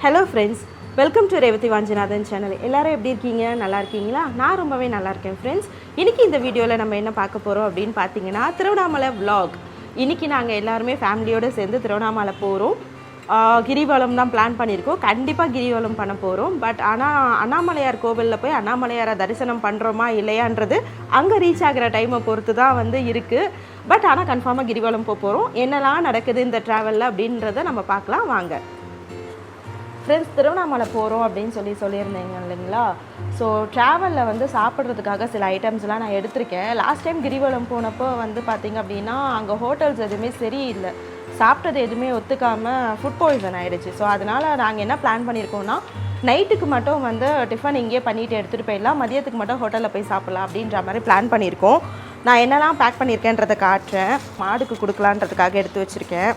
Hello friends, welcome to Revathi Vanchinathan channel. எல்லோரும் எப்படி இருக்கீங்க? நல்லா இருக்கீங்களா? நான் ரொம்பவே நல்லா இருக்கேன் ஃப்ரெண்ட்ஸ். இன்றைக்கி இந்த வீடியோவில் நம்ம என்ன பார்க்க போகிறோம் அப்படின்னு பார்த்தீங்கன்னா, திருவண்ணாமலை விலாக். இன்றைக்கி நாங்கள் எல்லாருமே ஃபேமிலியோடு சேர்ந்து திருவண்ணாமலை போகிறோம். கிரிவலம் தான் பிளான் பண்ணியிருக்கோம். கண்டிப்பாக கிரிவலம் பண்ண போகிறோம். பட் ஆனால் அண்ணாமலையார் கோவிலில் போய் அண்ணாமலையாரை தரிசனம் பண்ணுறோமா இல்லையான்றது அங்கே ரீச் ஆகிற டைமை பொறுத்து தான் இருக்குது. பட் ஆனால் கன்ஃபார்மாக கிரிவலம் போகிறோம். என்னெல்லாம் நடக்குது இந்த ட்ராவலில் அப்படின்றத நம்ம பார்க்கலாம் வாங்க. ஃப்ரெண்ட்ஸ், திருவண்ணாமலை போகிறோம் அப்படின்னு சொல்லியிருந்தீங்க இல்லைங்களா? ஸோ ட்ராவலில் சாப்பிட்றதுக்காக சில ஐட்டம்ஸ்லாம் நான் எடுத்திருக்கேன். லாஸ்ட் டைம் கிரிவலம் போனப்போ பார்த்திங்க அப்படின்னா அங்கே ஹோட்டல்ஸ் எதுவுமே சரியில்லை. சாப்பிட்டது எதுவுமே ஒத்துக்காமல் ஃபுட் பாய்சன் ஆகிடுச்சு. ஸோ அதனால் நாங்கள் என்ன பிளான் பண்ணியிருக்கோன்னா, நைட்டுக்கு மட்டும் டிஃபன் இங்கேயே பண்ணிவிட்டு எடுத்துகிட்டு போயிடலாம், மதியத்துக்கு மட்டும் ஹோட்டலில் போய் சாப்பிட்லாம் அப்படின்ற மாதிரி பிளான் பண்ணியிருக்கோம். நான் என்னெல்லாம் பேக் பண்ணியிருக்கேன்றதை காட்டுறேன். மாடுக்கு கொடுக்கலான்றதுக்காக எடுத்து வச்சுருக்கேன்.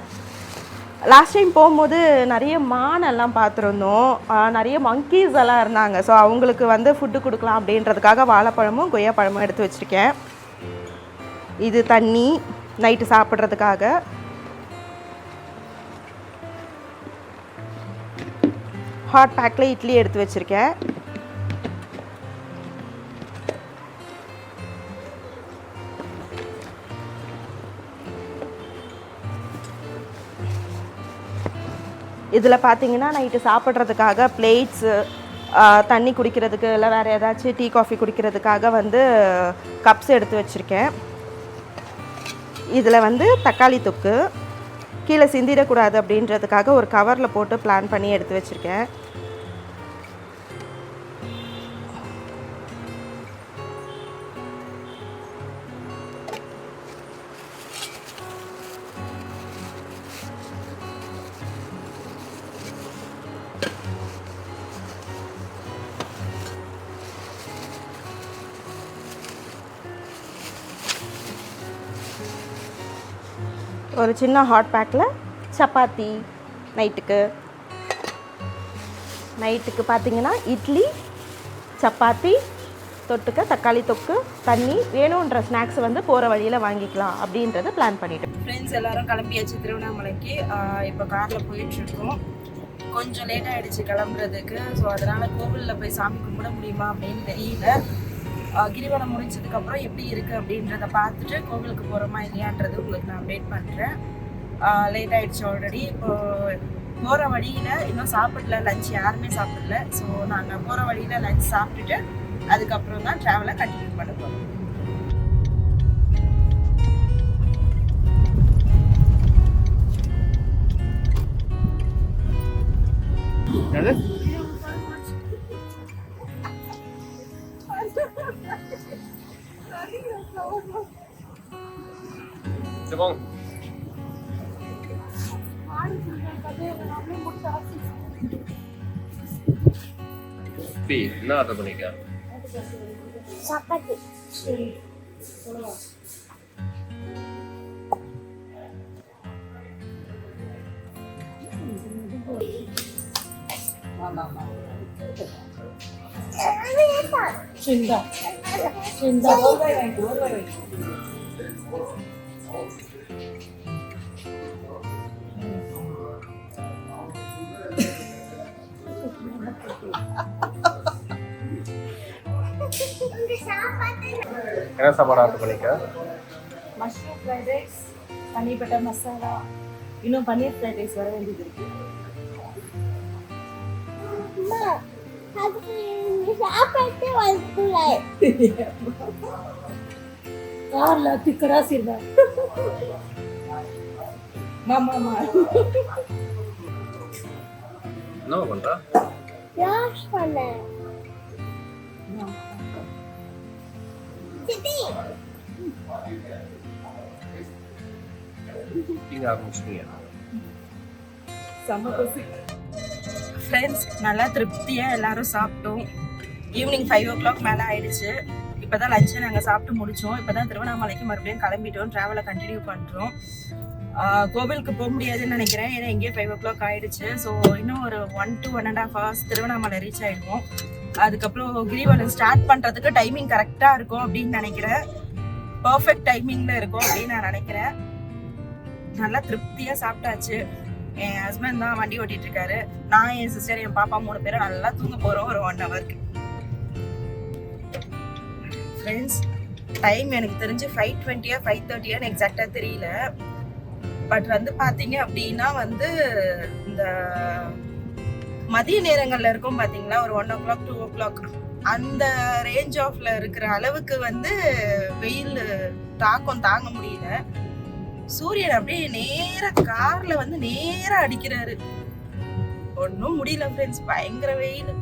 லாஸ்ட் டைம் போகும்போது நிறைய மானெல்லாம் பார்த்துருந்தோம். நிறைய மங்கீஸ் எல்லாம் இருந்தாங்க. ஸோ அவங்களுக்கு ஃபுட்டு கொடுக்கலாம் அப்படின்றதுக்காக வாழைப்பழமும் கொய்யாப்பழமும் எடுத்து வச்சுருக்கேன். இது தண்ணி நைட்டு சாப்பிட்றதுக்காக. ஹாட் பேக்கில் இட்லி எடுத்து வச்சுருக்கேன். இதில் பார்த்தீங்கன்னா நைட்டு சாப்பிட்றதுக்காக பிளேட்ஸு, தண்ணி குடிக்கிறதுக்கு இல்லை வேறு ஏதாச்சும் டீ காஃபி குடிக்கிறதுக்காக கப்ஸ் எடுத்து வச்சுருக்கேன். இதில் தக்காளி தொக்கு கீழே சிந்திடக்கூடாது அப்படின்றதுக்காக ஒரு கவரில் போட்டு பிளான் பண்ணி எடுத்து வச்சுருக்கேன். ஒரு சின்ன ஹாட் பேக்கில் சப்பாத்தி நைட்டுக்கு பார்த்தீங்கன்னா இட்லி, சப்பாத்தி, தொட்டுக்க தக்காளி தொக்கு, தண்ணி, வேணுன்ற ஸ்நாக்ஸ் போகிற வழியில் வாங்கிக்கலாம் அப்படின்றத பிளான் பண்ணிவிட்டோம். ஃப்ரெண்ட்ஸ் எல்லோரும் கிளம்பியாச்சு திருவண்ணாமலைக்கு. இப்போ காரில் போயிட்டுருக்கோம். கொஞ்சம் லேட் ஆகிடுச்சு கிளம்புறதுக்கு. ஸோ அதனால் கோவிலில் போய் சாமி கும்பிட முடியுமா அப்படின்னு தெரியல. கிரிவலம் முடிச்சதுக்கப்புறம் எப்படி இருக்குது அப்படின்றத பார்த்துட்டு கோவிலுக்கு போகிறோமா இல்லையான்றது உங்களுக்கு நான் அப்டேட் பண்ணுறேன். லேட் ஆகிடுச்சு ஆல்ரெடி. இப்போது போகிற வழியில் இன்னும் சாப்பிடல, லஞ்ச் யாருமே சாப்பிடல. ஸோ நாங்கள் போகிற வழியில் லஞ்ச் சாப்பிட்டுட்டு அதுக்கப்புறம் தான் ட்ராவலை கண்டினியூ பண்ண போகிறோம். C'est bon. என்ன ஆர்டர் பண்ணிக்க? சப்பாத்தி. சிந்தா சிந்தா என்ன சாப்பாடு ஆர்டர் பண்ணிக்க? மஷ்ரூம் ஃப்ரைட் ரைஸ், பன்னீர் பட்டர் மசாலா, இன்னும் பன்னீர் ஃப்ரைட் ரைஸ் வர வேண்டியது இருக்குது. கார்ல திக்கடா சீர்தா மாமா என்ன பண்ற? வாஷ் பண்ண நீங்க ஆரம்பிச்சிட்டீங்க. செம்ம பசி. ஃப்ரெண்ட்ஸ், நல்லா திருப்தியாக எல்லோரும் சாப்பிட்டோம். ஈவினிங் 5 o'clock மேலே ஆயிடுச்சு. இப்போ தான் லஞ்சை நாங்கள் சாப்பிட்டு முடித்தோம். இப்போ தான் திருவண்ணாமலைக்கு மறுபடியும் கிளம்பிட்டோம். ட்ராவலை கண்டினியூ பண்ணுறோம். கோவிலுக்கு போக முடியாதுன்னு நினைக்கிறேன், ஏன்னா இங்கேயே 5 o'clock ஆகிடுச்சு. ஸோ இன்னும் ஒரு 1 to 1.5 hours திருவண்ணாமலை ரீச் ஆகிடுவோம். அதுக்கப்புறம் கிரிவலம் ஸ்டார்ட் பண்ணுறதுக்கு டைமிங் கரெக்டாக இருக்கும் அப்படின்னு நினைக்கிறேன். பர்ஃபெக்ட் டைமிங்கில் இருக்கும் அப்படின்னு நான் நினைக்கிறேன். நல்லா திருப்தியாக சாப்பிட்டாச்சு. என் ஹஸ்பண்ட் தான் வண்டி ஓட்டிட்டு இருக்காரு. நான், என் சிஸ்டர், என் பாப்பா 3 பேரும் நல்லா தூங்க போறோம் ஒரு 1 ஹவருக்கு. ஃப்ரெண்ட்ஸ், டைம் எனக்கு தெரிஞ்சு 5:20 5:30 எக்ஸாக்டா தெரியல. பட் வந்து பாத்தீங்க அப்படின்னா வந்து இந்த மதிய நேரங்கள்ல இருக்கும் பாத்தீங்களா, ஒரு 1 o'clock 2 o'clock அந்த ரேஞ்ச் ஆஃப்ல இருக்கிற அளவுக்கு வந்து வெயில் தாக்கம் தாங்க முடியல. சூரியன் அப்படியே நேரா கார்ல வந்து நேரா அடிக்கிறாரு. ஒன்னும் முடியல ஃப்ரெண்ட்ஸ், பயங்கர வெயில்.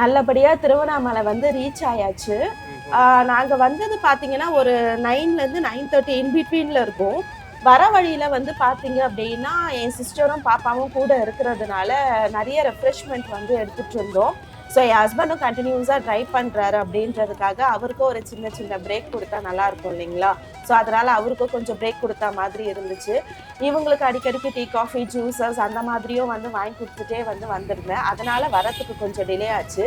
நல்லபடியாக திருவண்ணாமலை வந்து ரீச் ஆயாச்சு. நாங்கள் வந்தது பார்த்தீங்கன்னா ஒரு 9லேருந்து 9:30 இன்பிட்வீனில் இருக்கும். வர வழியில் வந்து பார்த்தீங்க அப்படின்னா என் சிஸ்டரும் பாப்பாவும் கூட இருக்கிறதுனால நிறைய ரெஃப்ரெஷ்மெண்ட் வந்து எடுத்துகிட்டு இருந்தோம். ஸோ என் ஹஸ்பண்டும் கண்டினியூஸாக ட்ரைவ் பண்ணுறாரு அப்படின்றதுக்காக அவருக்கும் ஒரு சின்ன சின்ன பிரேக் கொடுத்தா நல்லாயிருக்கும் இல்லைங்களா. ஸோ அதனால் அவருக்கும் கொஞ்சம் பிரேக் கொடுத்தா மாதிரி இருந்துச்சு. இவங்களுக்கு அடிக்கடிக்கு டீ, காஃபி, ஜூஸஸ் அந்த மாதிரியும் வந்து வாங்கி கொடுத்துட்டே வந்து வந்திருந்தேன். அதனால் வரத்துக்கு கொஞ்சம் டிலே ஆச்சு.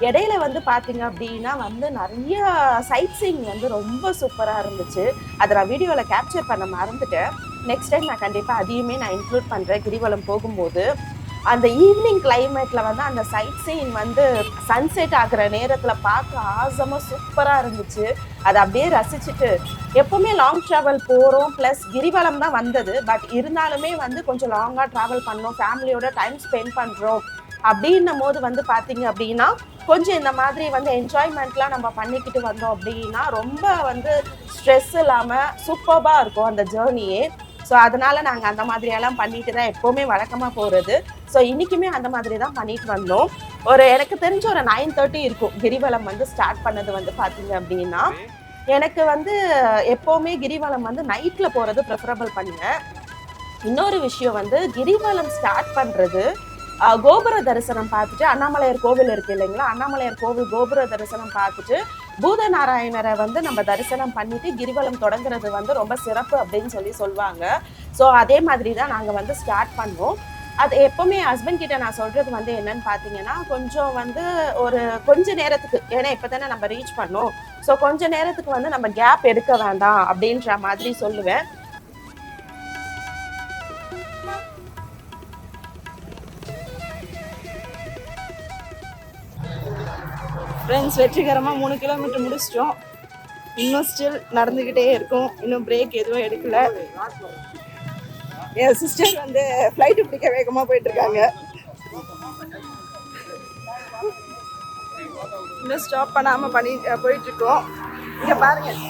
இடையில வந்து பார்த்தீங்க அப்படின்னா வந்து நிறைய சைட் சீயிங் வந்து ரொம்ப சூப்பராக இருந்துச்சு. அதை நான் வீடியோவில் கேப்சர் பண்ண மறந்துட்டேன். நெக்ஸ்ட் டைம் நான் கண்டிப்பாக அதையுமே நான் இன்க்ளூட் பண்ணுறேன். கிரிவலம் போகும்போது அந்த ஈவினிங் கிளைமேட்டில் வந்து அந்த சைட் சீயிங் வந்து சன்செட் ஆகிற நேரத்தில் பார்க்க ஆசமாக சூப்பராக இருந்துச்சு. அதை அப்படியே ரசிச்சுட்டு எப்போவுமே லாங் ட்ராவல் போகிறோம், ப்ளஸ் கிரிவலம் தான் வந்தது. பட் இருந்தாலுமே வந்து கொஞ்சம் லாங்காக ட்ராவல் பண்ணோம், ஃபேமிலியோட டைம் ஸ்பெண்ட் பண்ணுறோம் அப்படின்னும் போது வந்து பார்த்தீங்க அப்படின்னா கொஞ்சம் இந்த மாதிரி வந்து என்ஜாய்மெண்ட்லாம் நம்ம பண்ணிக்கிட்டு வந்தோம் அப்படின்னா ரொம்ப வந்து ஸ்ட்ரெஸ் இல்லாமல் சூப்பராக இருக்கும் அந்த ஜேர்னியே. ஸோ அதனால நாங்கள் அந்த மாதிரியெல்லாம் பண்ணிட்டு தான் எப்போவுமே வழக்கமாக போகிறது. ஸோ இன்றைக்குமே அந்த மாதிரி தான் பண்ணிட்டு வந்தோம். எனக்கு தெரிஞ்ச ஒரு 9:30 இருக்கும் கிரிவலம் வந்து ஸ்டார்ட் பண்ணது வந்து பார்த்தீங்க அப்படின்னா. எனக்கு வந்து எப்போவுமே கிரிவலம் வந்து நைட்டில் போகிறது ப்ரிஃபரபிள் பண்ணுவேன். இன்னொரு விஷயம் வந்து கிரிவலம் ஸ்டார்ட் பண்ணுறது கோபுர தரிசனம் பார்த்துட்டு, அண்ணாமலையார் கோவில் இருக்கு இல்லைங்களா, அண்ணாமலையார் கோவில் கோபுர தரிசனம் பார்த்துட்டு பூதநாராயணரை வந்து நம்ம தரிசனம் பண்ணிட்டு கிரிவலம் தொடங்குறது வந்து ரொம்ப சிறப்பு அப்படின்னு சொல்லுவாங்க. ஸோ அதே மாதிரி தான் நாங்கள் வந்து ஸ்டார்ட் பண்ணோம். அது எப்போவுமே ஹஸ்பண்ட் கிட்ட நான் சொல்றது வந்து என்னன்னு பார்த்தீங்கன்னா, கொஞ்சம் வந்து ஒரு கொஞ்ச நேரத்துக்கு, ஏன்னா இப்போ தானே நம்ம ரீச் பண்ணோம், ஸோ கொஞ்ச நேரத்துக்கு வந்து நம்ம கேப் எடுக்க வேண்டாம் அப்படின்ற மாதிரி சொல்லுவேன். ஃப்ரெண்ட்ஸ், வெற்றிகரமாக 3 கிலோமீட்டர் முடிச்சிட்டோம். இன்னும் ஸ்டில் நடந்துக்கிட்டே இருக்கும். இன்னும் பிரேக் எதுவும் எடுக்கல. என் சிஸ்டர் வந்து ஃப்ளைட்டு பிடிக்க வேகமாக போயிட்டுருக்காங்க. இன்னும் ஸ்டாப் பண்ணாமல் போயிட்டுருக்கோம். இங்கே பாருங்கள்,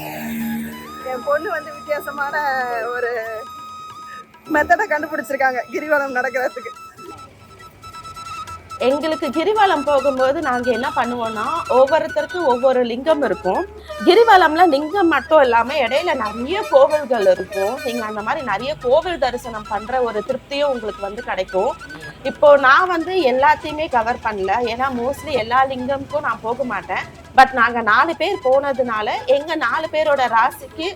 என் பொண்ணு வந்து வித்தியாசமான ஒரு மெத்தடை கண்டுபிடிச்சிருக்காங்க கிரிவலம் நடக்கிறதுக்கு. எங்களுக்கு கிரிவலம் போகும்போது நாங்கள் என்ன பண்ணுவோம்னா, ஒவ்வொருத்தருக்கும் ஒவ்வொரு லிங்கம் இருக்கும். கிரிவலம்ல லிங்கம் மட்டும் இல்லாமல் இடையில நிறைய கோவில்கள் இருக்கும். நீங்கள் அந்த மாதிரி நிறைய கோவில் தரிசனம் பண்ணுற ஒரு திருப்தியும் உங்களுக்கு வந்து கிடைக்கும். இப்போ நான் வந்து எல்லாத்தையுமே கவர் பண்ணல, ஏன்னா மோஸ்ட்லி எல்லா லிங்கமுக்கும் நான் போக மாட்டேன். பட் நாங்கள் 4 பேர் போனதுனால எங்கள் 4 பேரோட ராசிக்கு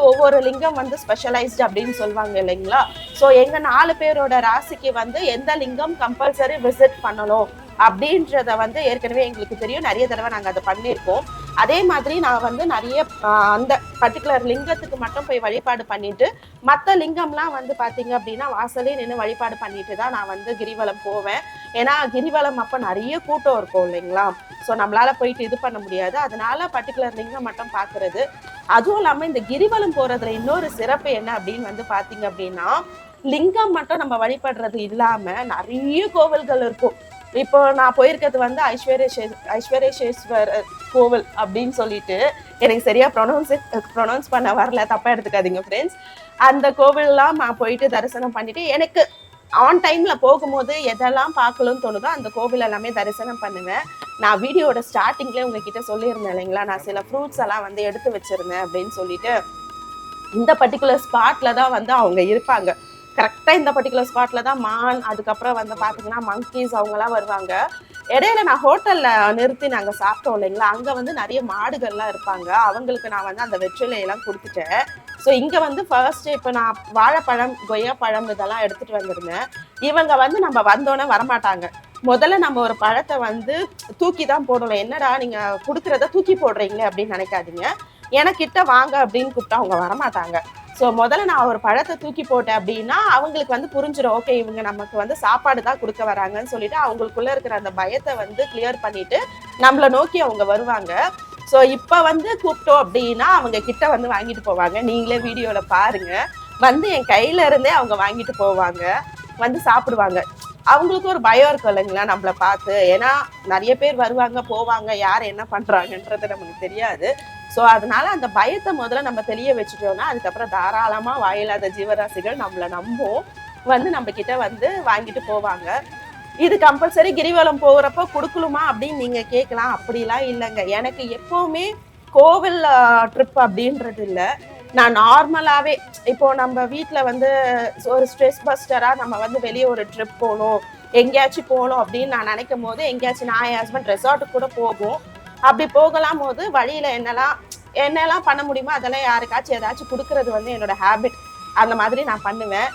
ஒவ்வொரு லிங்கம் வந்து ஸ்பெஷலைஸ்டு அப்படின்னு சொல்லுவாங்க இல்லைங்களா. ஸோ எங்கள் 4 பேரோட ராசிக்கு வந்து எந்த லிங்கம் கம்பல்சரி விசிட் பண்ணணும் அப்படின்றத வந்து ஏற்கனவே எங்களுக்கு தெரியும். நிறைய தடவை நாங்கள் அதை பண்ணியிருக்கோம். அதே மாதிரி நான் வந்து நிறைய அந்த பர்டிகுலர் லிங்கத்துக்கு மட்டும் போய் வழிபாடு பண்ணிட்டு, மற்ற லிங்கம்லாம் வந்து பார்த்தீங்க அப்படின்னா வாசலே நின்று வழிபாடு பண்ணிட்டு தான் நான் வந்து கிரிவலம் போவேன். ஏன்னா கிரிவலம் அப்போ நிறைய கூட்டம் இருக்கும் இல்லைங்களா. ஸோ நம்மளால போயிட்டு இது பண்ண முடியாது. அதனால பர்டிகுலர் லிங்கம் மட்டும் பார்க்கறது. அதுவும் இல்லாமல் இந்த கிரிவலம் போறதுல இன்னொரு சிறப்பு என்ன அப்படின்னு வந்து பார்த்தீங்க அப்படின்னா, லிங்கம் மட்டும் நம்ம வழிபடுறது இல்லாமல் நிறைய கோவில்கள் இருக்கும். இப்போ நான் போயிருக்கிறது வந்து ஐஸ்வர்யேஸ்வரர் கோவில் அப்படின்னு சொல்லிட்டு, எனக்கு சரியா ப்ரொனவுன்ஸ் பண்ண வரல, தப்பா எடுத்துக்காதீங்க ஃப்ரெண்ட்ஸ். அந்த கோவில்லாம் நான் போயிட்டு தரிசனம் பண்ணிட்டு, எனக்கு ஆன் டைம்ல போகும்போது எதெல்லாம் பார்க்கணும்னு தோணுதோ அந்த கோவில் எல்லாமே தரிசனம் பண்ணுவேன். நான் வீடியோட ஸ்டார்டிங்லேயே உங்ககிட்ட சொல்லியிருந்தேன் இல்லைங்களா, நான் சில ஃப்ரூட்ஸ் எல்லாம் வந்து எடுத்து வச்சிருந்தேன் அப்படின்னு சொல்லிட்டு. இந்த பர்டிகுலர் ஸ்பாட்ல தான் வந்து அவங்க இருப்பாங்க. கரெக்டாக இந்த பர்டிகுலர் ஸ்பாட்டில் தான் மான், அதுக்கப்புறம் வந்து பார்த்தீங்கன்னா மங்கீஸ் அவங்கெல்லாம் வருவாங்க. இடையில நான் ஹோட்டலில் நிறுத்தி நாங்கள் சாப்பிட்டோம் இல்லைங்களா, அங்கே வந்து நிறைய மாடுகள்லாம் இருப்பாங்க. அவங்களுக்கு நான் வந்து அந்த வெற்றிலையெல்லாம் கொடுத்துட்டேன். ஸோ இங்கே வந்து ஃபர்ஸ்ட்டு இப்போ நான் வாழைப்பழம், கொய்யாப்பழம் இதெல்லாம் எடுத்துகிட்டு வந்திருந்தேன். இவங்க வந்து நம்ம வந்தோன்னே வரமாட்டாங்க. முதல்ல நம்ம ஒரு பழத்தை வந்து தூக்கி தான் போடணும். என்னடா நீங்கள் கொடுக்குறத தூக்கி போடுறீங்களே அப்படின்னு நினைக்காதீங்க. எனக்கிட்ட வாங்க அப்படின்னு கூப்பிட்டா அவங்க வரமாட்டாங்க. ஸோ முதல்ல நான் ஒரு பழத்தை தூக்கி போட்டேன் அப்படின்னா அவங்களுக்கு வந்து புரிஞ்சிடும், ஓகே இவங்க நமக்கு வந்து சாப்பாடு தான் கொடுக்க வராங்கன்னு சொல்லிட்டு அவங்களுக்குள்ள இருக்கிற அந்த பயத்தை வந்து கிளியர் பண்ணிட்டு நம்மளை நோக்கி அவங்க வருவாங்க. ஸோ இப்போ வந்து கூப்பிட்டோம் அப்படின்னா அவங்க கிட்ட வந்து வாங்கிட்டு போவாங்க. நீங்களே வீடியோவில் பாருங்க, வந்து என் கையில இருந்தே அவங்க வாங்கிட்டு போவாங்க, வந்து சாப்பிடுவாங்க. அவங்களுக்கு ஒரு பயம் இருக்கும் இல்லைங்களா நம்மளை பார்த்து. ஏன்னா நிறைய பேர் வருவாங்க போவாங்க, யார் என்ன பண்றாங்கன்றது நமக்கு தெரியாது. ஸோ அதனால அந்த பயத்தை முதல்ல நம்ம தெரிய வச்சுட்டோம்னா அதுக்கப்புறம் தாராளமாக வாயில்லாத ஜீவராசிகள் நம்மளை நம்பும், வந்து நம்ம கிட்ட வந்து வாங்கிட்டு போவாங்க. இது கம்பல்சரி கிரிவலம் போகிறப்போ கொடுக்கலுமா அப்படின்னு நீங்க கேட்கலாம். அப்படிலாம் இல்லைங்க. எனக்கு எப்பவுமே கோவில் ட்ரிப் அப்படின்றது இல்லை. நான் நார்மலாகவே இப்போ நம்ம வீட்டில் வந்து ஒரு ஸ்ட்ரெஸ் பஸ்டராக நம்ம வந்து வெளியே ஒரு ட்ரிப் போகணும், எங்கேயாச்சும் போகணும் அப்படின்னு நான் நினைக்கும் போது எங்கேயாச்சும் நான் என் ஹஸ்பண்ட் ரெசார்ட்டுக்கு கூட போகும். அப்படி போகலாம் போது வழியில் என்னெல்லாம் பண்ண முடியுமோ அதெல்லாம் யாருக்காச்சும் ஏதாச்சும் கொடுக்கறது வந்து என்னோட ஹேபிட். அந்த மாதிரி நான் பண்ணுவேன்.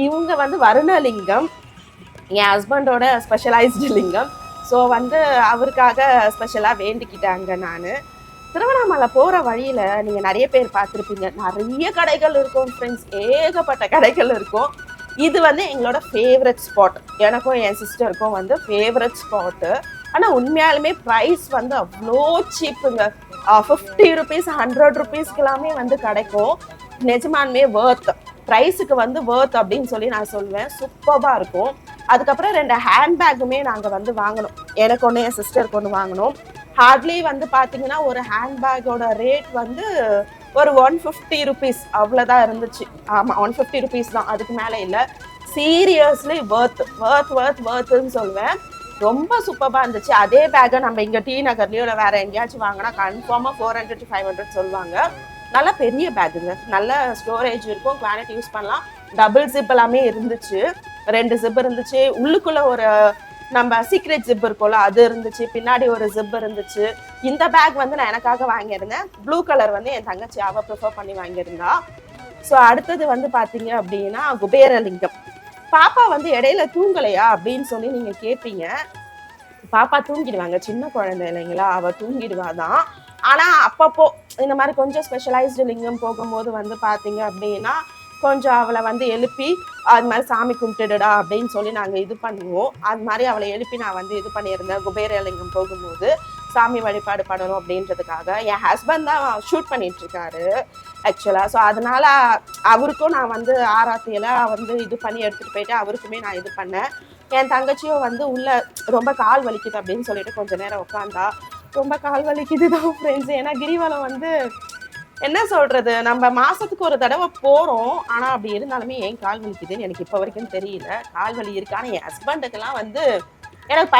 இவங்க வந்து வருணலிங்கம் என் ஹஸ்பண்டோட ஸ்பெஷலைஸ்டு லிங்கம். ஸோ வந்து அவருக்காக ஸ்பெஷலாக வேண்டிக்கிட்டாங்க. நான் திருவண்ணாமலை போகிற வழியில் நீங்கள் நிறைய பேர் பார்த்துருப்பீங்க, நிறைய கடைகள் இருக்கும் ஃப்ரெண்ட்ஸ், ஏகப்பட்ட கடைகள் இருக்கும். இது வந்து எங்களோட ஃபேவரட் ஸ்பாட், எனக்கும் என் சிஸ்டருக்கும் வந்து ஃபேவரட் ஸ்பாட்டு. ஆனால் உண்மையாலுமே ப்ரைஸ் வந்து அவ்வளோ சீப்புங்க. 50 rupees 100 rupeesக்கெல்லாமே வந்து கிடைக்கும். நிஜமானுமே வேர்த், ப்ரைஸுக்கு வந்து வேர்த் அப்படின்னு சொல்லி நான் சொல்லுவேன். சூப்பராக இருக்கும். அதுக்கப்புறம் 2 ஹேண்ட்பேக்குமே நாங்கள் வந்து வாங்கினோம். எனக்கு ஒன்று, என் சிஸ்டருக்கு ஒன்று வாங்கினோம். ஹார்ட்லி வந்து பார்த்தீங்கன்னா ஒரு ஹேண்ட்பேக்கோட ரேட் வந்து ஒரு 150 rupees அவ்வளோதான் இருந்துச்சு. ஆமாம் 150 rupees தான், அதுக்கு மேலே இல்லை. சீரியஸ்லி வேர்த்துன்னு சொல்லுவேன். ரொம்ப சூப்பராக இருந்துச்சு. அதே பேக்கை நம்ம இங்கே டி நகர்லையோ இல்லை வேறு எங்கேயாச்சும் வாங்கினா கன்ஃபார்மாக 400 to 500 சொல்லுவாங்க. நல்லா பெரிய பேக்குங்க, நல்ல ஸ்டோரேஜ் இருக்கும், குவாலிட்டி யூஸ் பண்ணலாம். டபுள் ஜிப் எல்லாமே இருந்துச்சு, 2 ஜிப் இருந்துச்சு. உள்ளுக்குள்ளே ஒரு நம்ம சீக்ரெட் ஜிப் இருக்கும்ல அது இருந்துச்சு, பின்னாடி ஒரு ஜிப் இருந்துச்சு. இந்த பேக் வந்து நான் எனக்காக வாங்கியிருந்தேன். ப்ளூ கலர் வந்து என் தங்கச்சி அவள் ப்ரிஃபர் பண்ணி வாங்கியிருந்தா. ஸோ அடுத்தது வந்து பார்த்தீங்க அப்படின்னா குபேரலிங்கம். பாப்பா வந்து இடையில தூங்கலையா அப்படின்னு சொல்லி நீங்கள் கேட்பீங்க. பாப்பா தூங்கிடுவாங்க, சின்ன குழந்தை இல்லைங்களா, அவள் தூங்கிடுவாதான். ஆனால் அப்பப்போ இந்த மாதிரி கொஞ்சம் ஸ்பெஷலைஸ்டு லிங்கம் போகும்போது வந்து பார்த்தீங்க அப்படின்னா கொஞ்சம் அவளை வந்து எழுப்பி அது மாதிரி சாமி கும்பிட்டுடா அப்படின்னு சொல்லி நாங்கள் இது பண்ணுவோம். அது மாதிரி அவளை எழுப்பி நான் வந்து இது பண்ணியிருந்தேன். குபேரலிங்கம் போகும்போது சாமி வழிபாடு பண்ணணும் அப்படின்றதுக்காக. என் ஹஸ்பண்ட் தான் ஷூட் பண்ணிட்டு இருக்காரு ஆக்சுவலாக. ஸோ அதனால அவருக்கும் நான் வந்து ஆராத்தியில் வந்து இது பண்ணி எடுத்துகிட்டு போயிட்டு அவருக்குமே நான் இது பண்ணேன். என் தங்கச்சியும் வந்து உள்ள ரொம்ப கால் வலிக்குது அப்படின்னு சொல்லிட்டு கொஞ்ச நேரம் உட்காந்தா. ரொம்ப கால் வலிக்குது தான் ஃப்ரெண்ட்ஸ். ஏன்னா கிரிவலம் வந்து என்ன சொல்றது, நம்ம மாசத்துக்கு ஒரு தடவை போறோம். ஆனா அப்படி இருந்தாலுமே ஏன் கால் வலிக்குதுன்னு எனக்கு இப்போ வரைக்கும் தெரியல. கால் வலி இருக்கு. ஆனா என் ஹஸ்பண்டுக்கெல்லாம் வந்து எனக்கு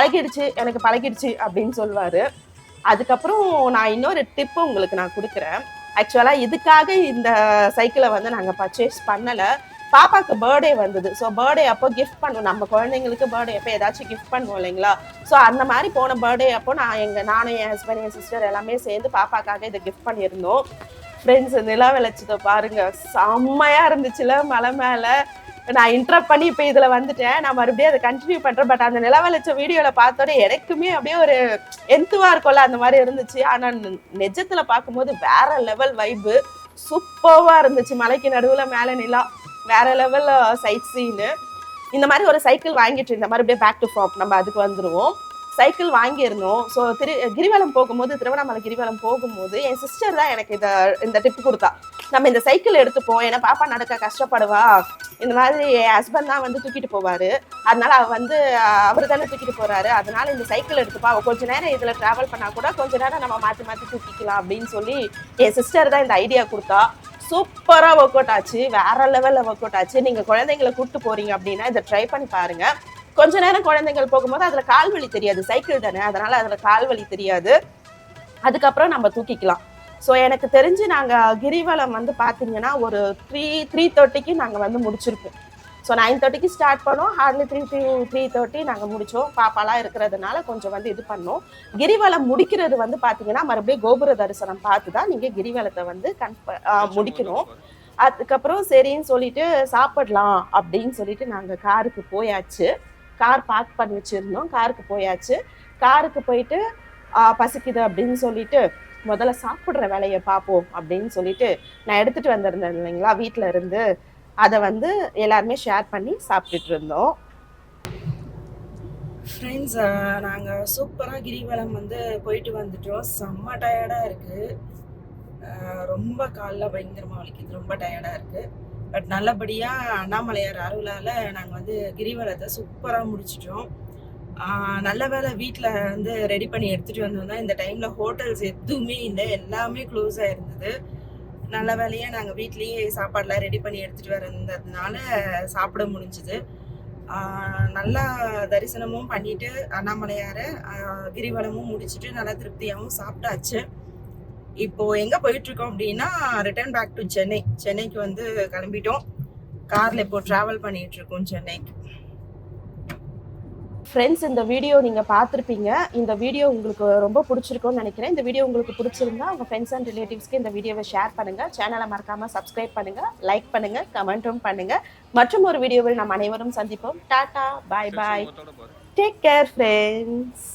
பழகிடுச்சு அப்படின்னு சொல்லுவாரு. அதுக்கப்புறம் நான் இன்னொரு டிப்பு உங்களுக்கு நான் கொடுக்குறேன். ஆக்சுவலாக இதுக்காக இந்த சைக்கிளை வந்து நாங்கள் பர்ச்சேஸ் பண்ணலை. பாப்பாவுக்கு பர்த்டே வந்தது. ஸோ பர்த்டே அப்போ கிஃப்ட் பண்ணுவோம். நம்ம குழந்தைங்களுக்கு பர்த்டே அப்போ ஏதாச்சும் கிஃப்ட் பண்ணுவோம் இல்லைங்களா? ஸோ அந்த மாதிரி போன பர்த்டே அப்போ நானும் என் ஹஸ்பண்ட் என் சிஸ்டர் எல்லாமே சேர்ந்து பாப்பாக்காக இதை கிஃப்ட் பண்ணியிருந்தோம். ஃப்ரெண்ட்ஸ் நிலா வெளிச்சத்தை பாருங்க, செம்மையாக இருந்துச்சுல மலை மேலே. நான் இன்டரப்ட் பண்ணி இப்போ இதில் வந்துட்டேன். நான் மறுபடியும் அதை கண்டினியூ பண்ணுறேன். பட் அந்த நிலா வெளிச்ச வீடியோவில் பார்த்தோன்னே எனக்குமே அப்படியே ஒரு எந்துவாக இருக்கும்ல, அந்த மாதிரி இருந்துச்சு. ஆனால் நிஜத்தில் பார்க்கும்போது வேற லெவல் வைப்பு, சூப்பராக இருந்துச்சு. மலைக்கு நடுவில் மேலே நிலா, வேற லெவல் சைட் சீனு. இந்த மாதிரி ஒரு சைக்கிள் வாங்கிட்டு இருந்தேன். மறுபடியும் பேக் டு ஃபார்ம் நம்ம அதுக்கு வந்துடுவோம். சைக்கிள் வாங்கியிருந்தோம். ஸோ கிரிவலம் போகும்போது, திருவண்ணாமலை கிரிவலம் போகும்போது என் சிஸ்டர் தான் எனக்கு இந்த டிப் கொடுத்தா. நம்ம இந்த சைக்கிள் எடுத்துப்போம், ஏன்னா பாப்பா நடக்க கஷ்டப்படுவா, இந்த மாதிரி என் ஹஸ்பண்ட் தான் வந்து தூக்கிட்டு போவார், அதனால அவர் தானே தூக்கிட்டு போகிறாரு, அதனால இந்த சைக்கிள் எடுத்துப்பா, கொஞ்ச நேரம் இதில் ட்ராவல் பண்ணால் கூட கொஞ்ச நேரம் நம்ம மாற்றி மாற்றி தூக்கிக்கலாம் அப்படின்னு சொல்லி என் சிஸ்டர் தான் இந்த ஐடியா கொடுத்தா. சூப்பராக ஒர்க் அவுட் ஆச்சு, வேற லெவலில் ஒர்க் அவுட் ஆச்சு. நீங்கள் குழந்தைங்களை கூப்பிட்டு போகிறீங்க அப்படின்னா இதை ட்ரை பண்ணி பாருங்கள். கொஞ்ச நேரம் குழந்தைகள் போகும்போது அதில் கால்வலி தெரியாது, சைக்கிள் தானே, அதனால அதில் கால்வலி தெரியாது. அதுக்கப்புறம் நம்ம தூக்கிக்கலாம். ஸோ எனக்கு தெரிஞ்சு நாங்கள் கிரிவலம் வந்து பார்த்தீங்கன்னா ஒரு 3:30க்கு நாங்கள் வந்து முடிச்சிருப்போம். ஸோ 9:30க்கு ஸ்டார்ட் பண்ணோம், ஹார்ட்லி 3:30 நாங்கள் முடித்தோம். பாப்பாலாம் இருக்கிறதுனால கொஞ்சம் வந்து இது பண்ணோம். கிரிவலம் முடிக்கிறது வந்து பார்த்தீங்கன்னா மறுபடியும் கோபுர தரிசனம் பார்த்து தான் நீங்கள் கிரிவலத்தை வந்து முடிக்கணும். அதுக்கப்புறம் சரின்னு சொல்லிட்டு சாப்பிடலாம் அப்படின்னு சொல்லிட்டு நாங்கள் காருக்கு போயாச்சு. கார் பார்க் பண்ணி வச்சுருந்தோம், காருக்கு போயாச்சு. காருக்கு போயிட்டு பசிக்குது அப்படின்னு சொல்லிட்டு முதல்ல சாப்பிட்ற வேலையை பார்ப்போம் அப்படின்னு சொல்லிட்டு நான் எடுத்துகிட்டு வந்திருந்தேன் இல்லைங்களா வீட்டில் இருந்து, அதை வந்து எல்லாருமே ஷேர் பண்ணி சாப்பிட்டுட்டு இருந்தோம். ஃப்ரெண்ட்ஸ், நாங்கள் சூப்பராக கிரிவலம் வந்து போயிட்டு வந்துட்டோம். செம்ம டயர்டாக இருக்குது, ரொம்ப காலில் பயங்கரமாக வலிக்குது, ரொம்ப டயர்டாக இருக்குது. பட் நல்லபடியாக அண்ணாமலையார் அருளால் நாங்கள் வந்து கிரிவலத்தை சூப்பராக முடிச்சிட்டோம். நல்ல வேலை வீட்டில் வந்து ரெடி பண்ணி எடுத்துகிட்டு வந்தோம்னா இந்த டைமில் ஹோட்டல்ஸ் எதுவுமே இல்லை, எல்லாமே க்ளோஸாக இருந்தது. நல்ல வேலையாக நாங்கள் வீட்லேயே சாப்பாடெலாம் ரெடி பண்ணி எடுத்துகிட்டு வரதுனால சாப்பிட முடிஞ்சுது. நல்லா தரிசனமும் பண்ணிவிட்டு அண்ணாமலையாரை கிரிவலமும் முடிச்சுட்டு நல்லா திருப்தியாகவும் சாப்பிட்டாச்சு. இப்போது எங்கே போயிட்டுருக்கோம் அப்படின்னா ரிட்டர்ன் பேக் டு சென்னைக்கு வந்து கிளம்பிட்டோம். காரில் இப்போது ட்ராவல் பண்ணிகிட்ருக்கோம் சென்னைக்கு. ஃப்ரெண்ட்ஸ், இந்த வீடியோ நீங்கள் பார்த்துருப்பீங்க. இந்த வீடியோ உங்களுக்கு ரொம்ப பிடிச்சிருக்கும்னு நினைக்கிறேன். இந்த வீடியோ உங்களுக்கு பிடிச்சிருந்தா உங்கள் ஃப்ரெண்ட்ஸ் அண்ட் ரிலேட்டிவ்ஸ்க்கு இந்த வீடியோவை ஷேர் பண்ணுங்கள். சேனலை மறக்காமல் சப்ஸ்கிரைப் பண்ணுங்கள், லைக் பண்ணுங்கள், கமெண்ட்டும் பண்ணுங்கள். மற்றும் ஒரு வீடியோவில் நாம் அனைவரும் சந்திப்போம். டாடா, பாய் பாய், டேக் கேர் ஃப்ரெண்ட்ஸ்.